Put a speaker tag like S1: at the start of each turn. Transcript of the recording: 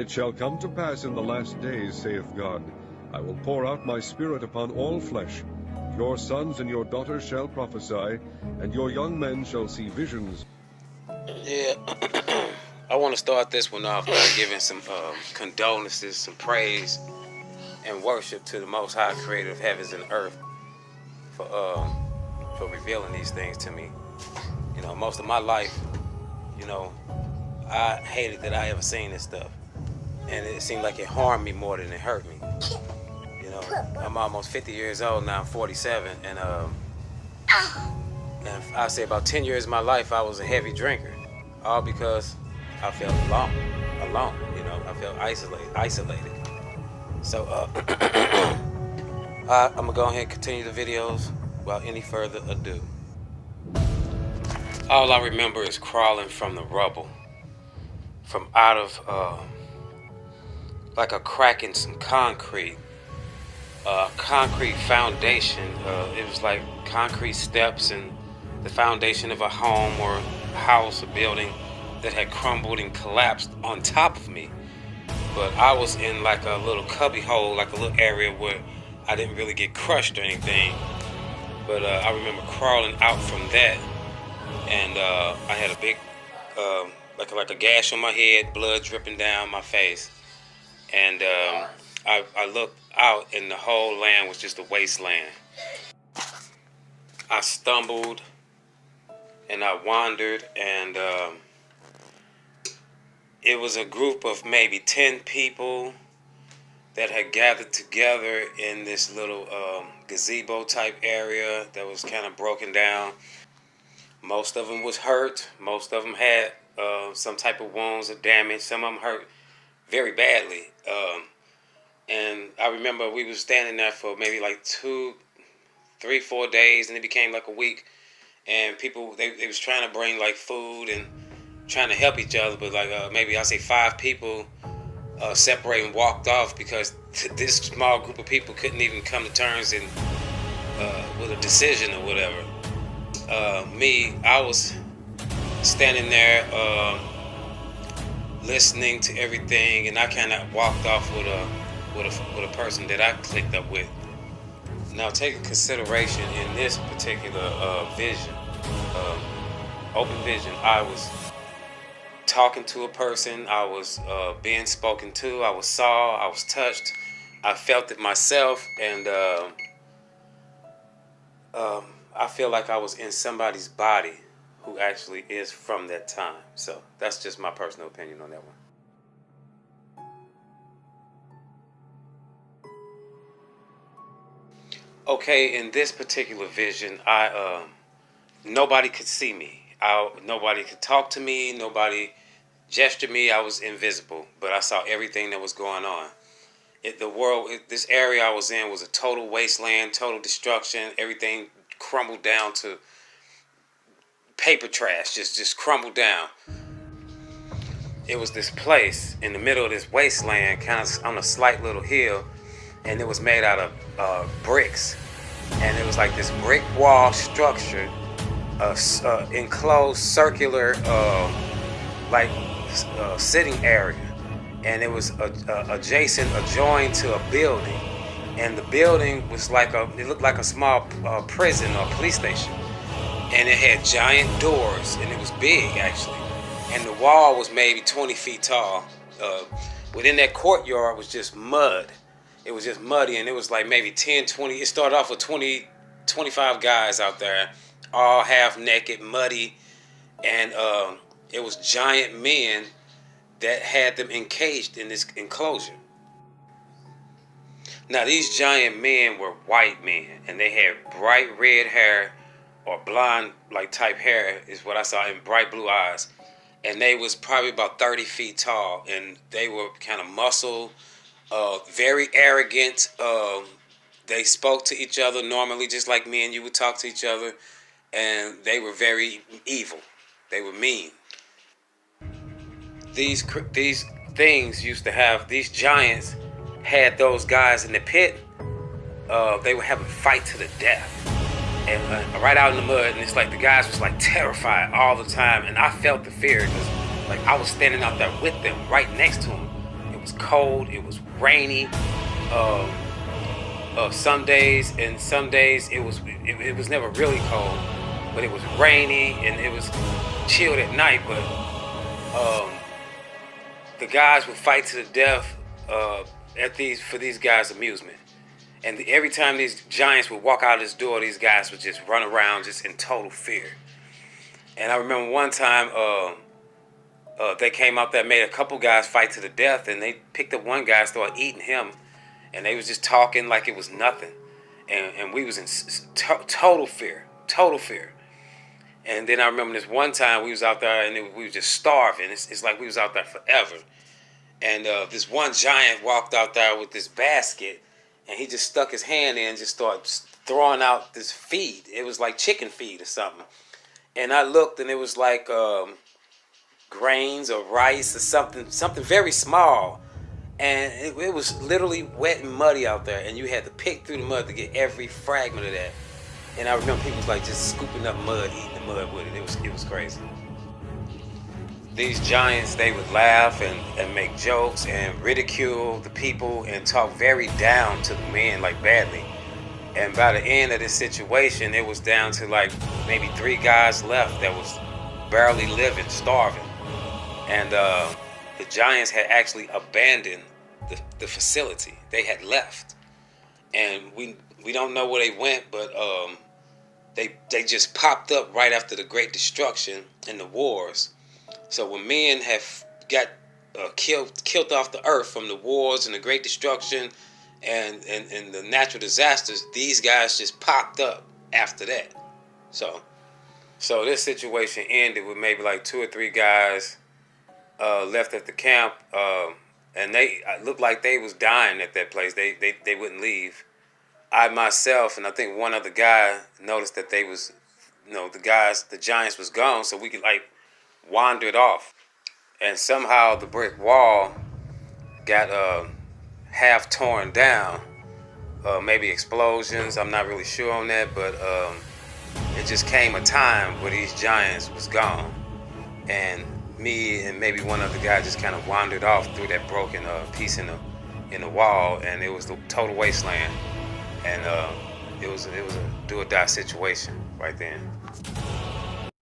S1: And it shall come to pass in the last days, saith God, I will pour out my Spirit upon all flesh. Your sons and your daughters shall prophesy, and your young men shall see visions.
S2: Yeah, I want to start this one off by giving some condolences, some praise, and worship to the Most High Creator of heavens and earth for revealing these things to me. You know, most of my life, you know, I hated that I ever seen this stuff, and it seemed like it harmed me more than it hurt me. You know, I'm almost 50 years old now. I'm 47, and I say about 10 years of my life I was a heavy drinker, all because I felt alone. You know, I felt isolated. So I'm gonna go ahead and continue the videos without any further ado. All I remember is crawling from the rubble, from out of like a crack in some concrete foundation. It was like concrete steps and the foundation of a home or a house, a building that had crumbled and collapsed on top of me. But I was in like a little cubby hole, like a little area where I didn't really get crushed or anything. But I remember crawling out from that, and I had a big, like a gash on my head, blood dripping down my face. And I looked out, and the whole land was just a wasteland. I stumbled, and I wandered, and it was a group of maybe 10 people that had gathered together in this little gazebo type area that was kind of broken down. Most of them was hurt. Most of them had some type of wounds or damage. Some of them hurt very badly. And I remember we was standing there for maybe like 2, 3, 4 days, and it became like a week. And people, they was trying to bring like food and trying to help each other, but like maybe I say 5 people separated and walked off because this small group of people couldn't even come to terms and with a decision or whatever. I was standing there listening to everything, and I kind of walked off with a person that I clicked up with. Now, take into consideration in this particular vision, open vision, I was talking to a person, I was being spoken to, I was touched, I felt it myself, and I feel like I was in somebody's body who actually is from that time. So that's just my personal opinion on that one. Okay, in this particular vision, nobody could see me. Nobody could talk to me. Nobody gestured me. I was invisible, but I saw everything that was going on. This area I was in was a total wasteland, total destruction. Everything crumbled down to paper trash, just crumbled down. It was this place in the middle of this wasteland, kind of on a slight little hill, and it was made out of bricks. And it was like this brick wall structure, enclosed circular, sitting area. And it was adjoined to a building. And the building was it looked like a small prison or police station. And it had giant doors, and it was big actually. And the wall was maybe 20 feet tall. Within that courtyard was just mud. It was just muddy, and it was like maybe 10, 20. It started off with 20, 25 guys out there, all half naked, muddy. And it was giant men that had them encaged in this enclosure. Now, these giant men were white men, and they had bright red hair, or blonde like type hair is what I saw, and bright blue eyes. And they was probably about 30 feet tall, and they were kind of muscled, very arrogant. They spoke to each other normally, just like me and you would talk to each other, and they were very evil. They were mean. These things used to have, these giants had those guys in the pit. They were having a fight to the death, and right out in the mud. And it's like the guys was like terrified all the time, and I felt the fear because like I was standing out there with them, right next to them. was cold. It was rainy. Some days, and some days it was never really cold, but it was rainy and it was chilled at night. But the guys would fight to the death for these guys' amusement. And every time these giants would walk out this door, these guys would just run around just in total fear. And I remember one time they came out there, made a couple guys fight to the death, and they picked up one guy and started eating him. And they was just talking like it was nothing. And we was in total fear. And then I remember this one time we was out there and we was just starving. It's like we was out there forever. And this one giant walked out there with this basket, and he just stuck his hand in and just started throwing out this feed. It was like chicken feed or something. And I looked, and it was like grains or rice or something very small. And it was literally wet and muddy out there, and you had to pick through the mud to get every fragment of that. And I remember people was like just scooping up mud, eating the mud with it. It was crazy. These giants, they would laugh and make jokes and ridicule the people and talk very down to the men, like badly. And by the end of this situation, it was down to like maybe 3 guys left that was barely living, starving. And the giants had actually abandoned the facility. They had left. And we don't know where they went, but they just popped up right after the Great Destruction and the wars. So when men have got killed off the earth from the wars and the Great Destruction and the natural disasters, these guys just popped up after that. So this situation ended with maybe like 2 or 3 guys left at the camp, and they looked like they was dying at that place. They wouldn't leave. I myself and I think one other guy noticed that they was, the giants was gone, so we could like wandered off. And somehow the brick wall got half torn down. Maybe explosions, I'm not really sure on that, but it just came a time where these giants was gone. And me and maybe one other guy just kind of wandered off through that broken piece in the wall, and it was the total wasteland. And it was a do or die situation right then.